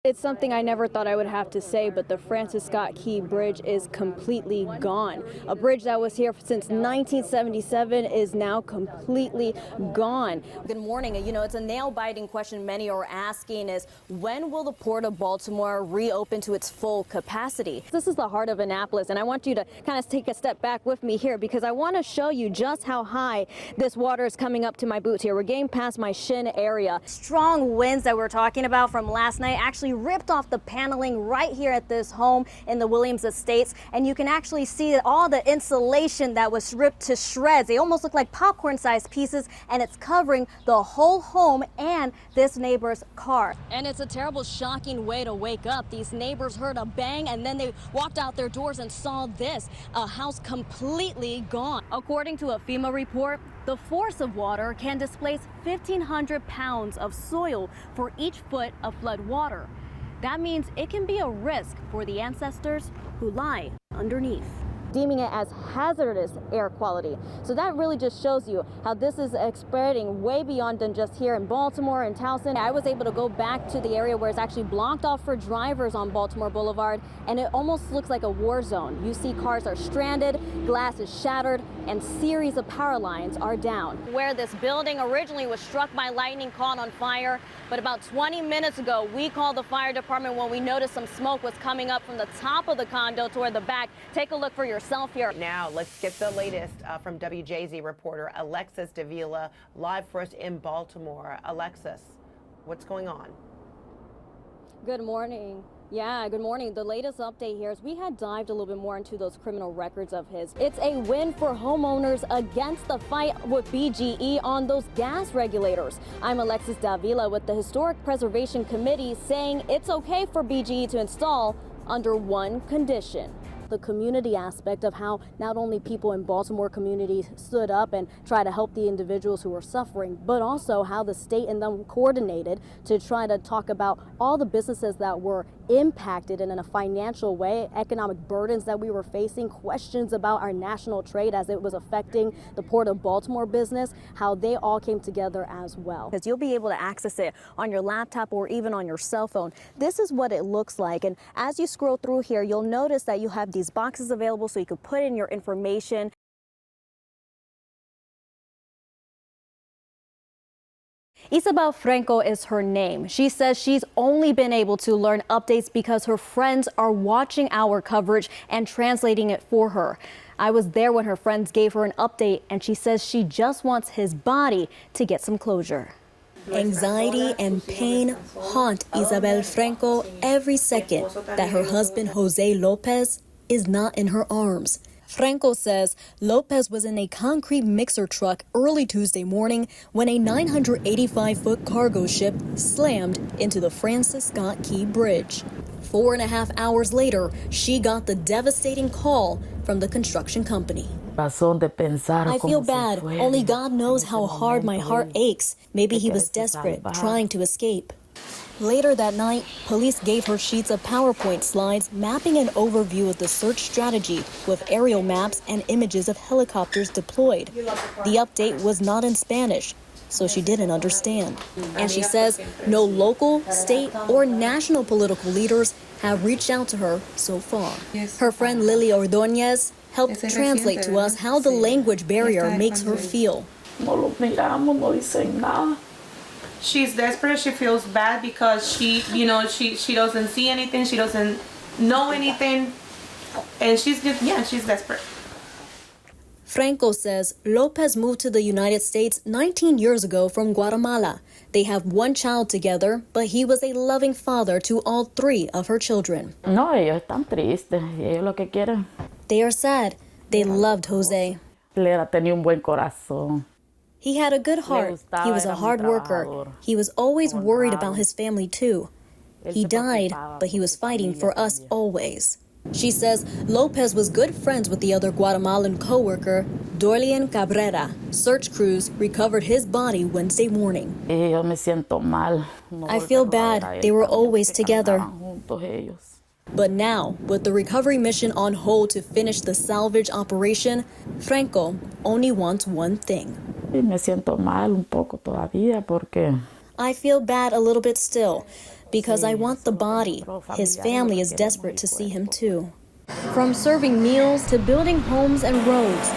It's something I never thought I would have to say, but the Francis Scott Key Bridge is completely gone. A bridge that was here since 1977 is now completely gone. Good morning. You know, it's a nail-biting question many are asking is, when will the Port of Baltimore reopen to its full capacity? This is the heart of Annapolis, and I want you to kind of take a step back with me here because I want to show you just how high this water is coming up to my boots here. We're getting past my shin area. Strong winds that we're talking about from last night actually ripped off the paneling right here at this home in the Williams Estates, and you can actually see all the insulation that was ripped to shreds. They almost look like popcorn-sized pieces, and it's covering the whole home and this neighbor's car. And it's a terrible, shocking way to wake up. These neighbors heard a bang, and then they walked out their doors and saw this, a house completely gone. According to a FEMA report, the force of water can displace 1,500 pounds of soil for each foot of flood water. That means it can be a risk for the ancestors who lie underneath, deeming it as hazardous air quality. So that really just shows you how this is spreading way beyond than just here in Baltimore and Towson. I was able to go back to the area where it's actually blocked off for drivers on Baltimore Boulevard, and it almost looks like a war zone. You see cars are stranded, glass is shattered, and series of power lines are down. Where this building originally was struck by lightning, caught on fire, but about 20 minutes ago, we called the fire department when we noticed some smoke was coming up from the top of the condo toward the back. Take a look for yourself here. Now, let's get the latest from WJZ reporter Alexus Davila, live for us in Baltimore. Alexus, what's going on? Good morning. Yeah, good morning. The latest update here is we had dived a little bit more into those criminal records of his. It's a win for homeowners against the fight with BGE on those gas regulators. I'm Alexus Davila with the Historic Preservation Committee saying it's okay for BGE to install under one condition. The community aspect of how not only people in Baltimore community stood up and try to help the individuals who were suffering, but also how the state and them coordinated to try to talk about all the businesses that were impacted in a financial way, economic burdens that we were facing, questions about our national trade as it was affecting the Port of Baltimore business, how they all came together as well. Because you'll be able to access it on your laptop or even on your cell phone. This is what it looks like. And as you scroll through here, you'll notice that you have these boxes available so you can put in your information. Isabel Franco is her name. She says she's only been able to learn updates because her friends are watching our coverage and translating it for her. I was there when her friends gave her an update, and she says she just wants his body to get some closure. Anxiety and pain haunt Isabel Franco every second that her husband Jose Lopez is not in her arms. Franco says Lopez was in a concrete mixer truck early Tuesday morning when a 985-foot cargo ship slammed into the Francis Scott Key Bridge. 4.5 hours later, she got the devastating call from the construction company. I feel bad. Only God knows how hard my heart aches. Maybe he was desperate, trying to escape. Later that night, police gave her sheets of PowerPoint slides mapping an overview of the search strategy with aerial maps and images of helicopters deployed. The update was not in Spanish, so she didn't understand. And she says no local, state, or national political leaders have reached out to her so far. Her friend Lily Ordóñez helped translate to us how the language barrier makes her feel. She's desperate. She feels bad because she doesn't see anything. She doesn't know anything. And she's desperate. Franco says Lopez moved to the United States 19 years ago from Guatemala. They have one child together, but he was a loving father to all 3 of her children. Ellos están tristes. Ellos lo que quieren. They are sad. They loved Jose. Tenía un buen corazón. He had a good heart. He was a hard worker. He was always worried about his family, too. He died, but he was fighting for us always. She says Lopez was good friends with the other Guatemalan co-worker, Dorlian Cabrera. Search crews recovered his body Wednesday morning. I feel bad. They were always together. But now, with the recovery mission on hold to finish the salvage operation, Franco only wants one thing. I feel bad a little bit still because I want the body. His family is desperate to see him too. From serving meals to building homes and roads,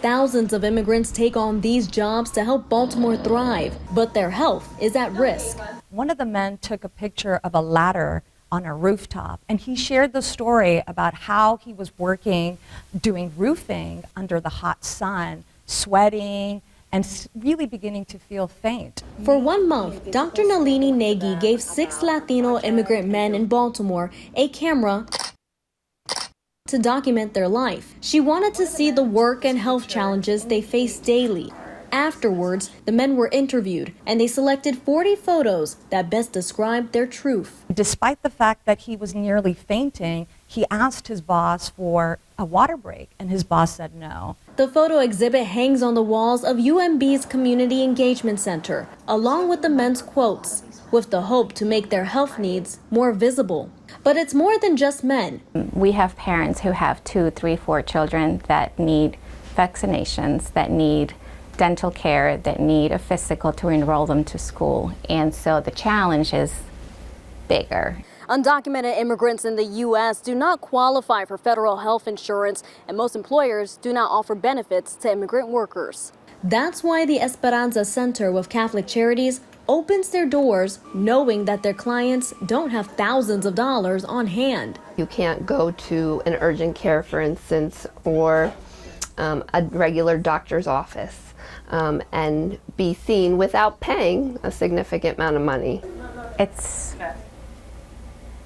thousands of immigrants take on these jobs to help Baltimore thrive, but their health is at risk. One of the men took a picture of a ladder on a rooftop, and he shared the story about how he was working, doing roofing under the hot sun, sweating, and really beginning to feel faint. For 1 month, Dr. Nalini Negi gave 6 Latino immigrant men in Baltimore a camera to document their life. She wanted to see the work and health challenges they face daily. Afterwards, the men were interviewed, and they selected 40 photos that best described their truth. Despite the fact that he was nearly fainting, he asked his boss for a water break, and his boss said no. The photo exhibit hangs on the walls of UMB's Community Engagement Center, along with the men's quotes, with the hope to make their health needs more visible. But it's more than just men. We have parents who have 2, 3, 4 children that need vaccinations, that need dental care, that need a physical to enroll them to school. And so the challenge is bigger. Undocumented immigrants in the U.S. do not qualify for federal health insurance, and most employers do not offer benefits to immigrant workers. That's why the Esperanza Center with Catholic Charities opens their doors knowing that their clients don't have thousands of dollars on hand. You can't go to an urgent care, for instance, or a regular doctor's office and be seen without paying a significant amount of money. It's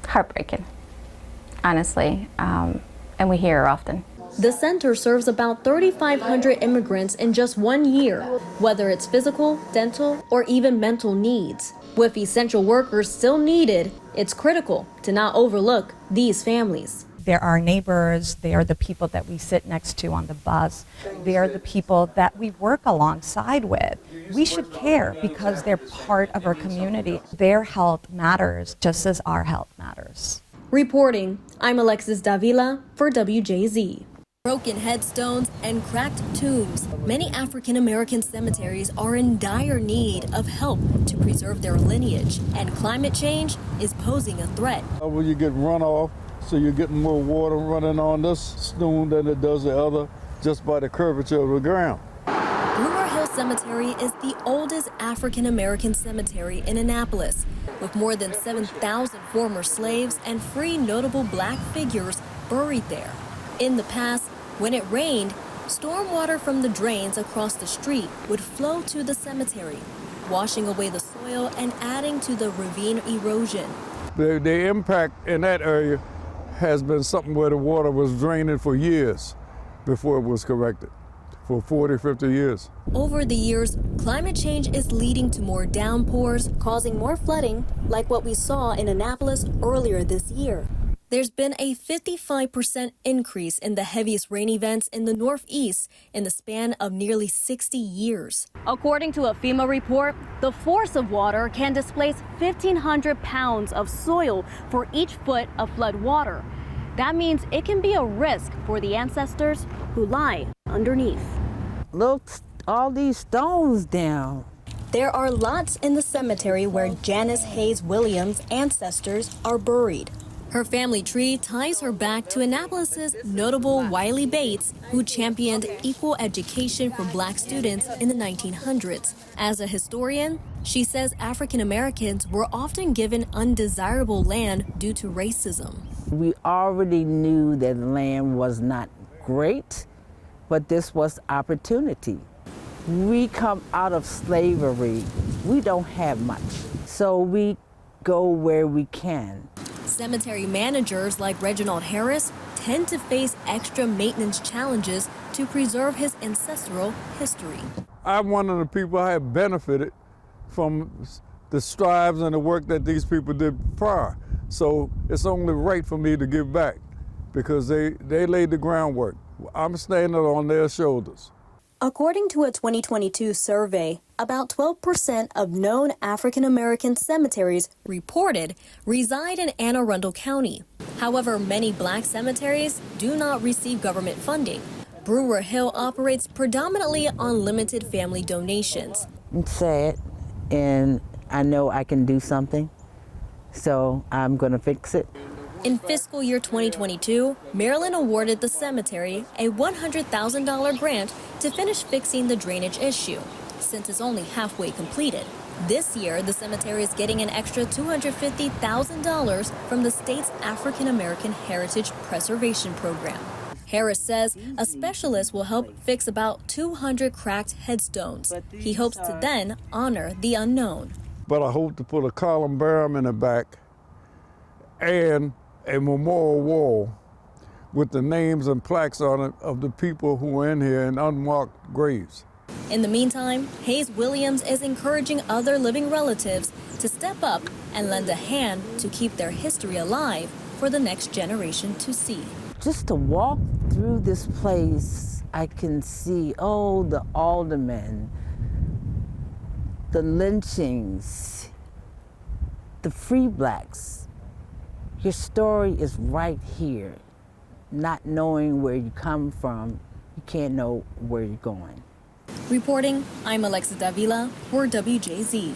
heartbreaking, honestly, and we hear it often. The center serves about 3,500 immigrants in just 1 year, whether it's physical, dental, or even mental needs. With essential workers still needed, it's critical to not overlook these families. They're our neighbors, they are the people that we sit next to on the bus, they are the people that we work alongside with. We should care because they're part of our community. Their health matters just as our health matters. Reporting, I'm Alexus Davila for WJZ. Broken headstones and cracked tombs. Many African American cemeteries are in dire need of help to preserve their lineage, and climate change is posing a threat. When you get runoff, so you're getting more water running on this stone than it does the other, just by the curvature of the ground. Brewer Hill Cemetery is the oldest African American cemetery in Annapolis, with more than 7,000 former slaves and free notable black figures buried there. In the past, when it rained, stormwater from the drains across the street would flow to the cemetery, washing away the soil and adding to the ravine erosion. The impact in that area has been something where the water was draining for years before it was corrected, for 40, 50 years. Over the years, climate change is leading to more downpours, causing more flooding, like what we saw in Annapolis earlier this year. There's been a 55% increase in the heaviest rain events in the Northeast in the span of nearly 60 years. According to a FEMA report, the force of water can displace 1,500 pounds of soil for each foot of flood water. That means it can be a risk for the ancestors who lie underneath. Look, all these stones down. There are lots in the cemetery where Janice Hayes Williams' ancestors are buried. Her family tree ties her back to Annapolis's notable Wiley Bates, who championed equal education for black students in the 1900s. As a historian, she says African Americans were often given undesirable land due to racism. We already knew that the land was not great, but this was opportunity. We come out of slavery. We don't have much, so we go where we can. Cemetery managers like Reginald Harris tend to face extra maintenance challenges to preserve his ancestral history. I'm one of the people who have benefited from the strives and the work that these people did prior. So it's only right for me to give back because they laid the groundwork. I'm standing on their shoulders. According to a 2022 survey, about 12% of known African American cemeteries reported reside in Anne Arundel County. However, many black cemeteries do not receive government funding. Brewer Hill operates predominantly on limited family donations. I'm sad, and I know I can do something, so I'm going to fix it. In fiscal year 2022, Maryland awarded the cemetery a $100,000 grant to finish fixing the drainage issue, since it's only halfway completed. This year, the cemetery is getting an extra $250,000 from the state's African American Heritage Preservation Program. Harris says a specialist will help fix about 200 cracked headstones. He hopes to then honor the unknown. But I hope to put a columbarium in the back and a memorial wall with the names and plaques on it of the people who were in here in unmarked graves. In the meantime, Hayes Williams is encouraging other living relatives to step up and lend a hand to keep their history alive for the next generation to see. Just to walk through this place, I can see, oh, the aldermen, the lynchings, the free blacks. Your story is right here. Not knowing where you come from, you can't know where you're going. Reporting, I'm Alexus Davila for WJZ.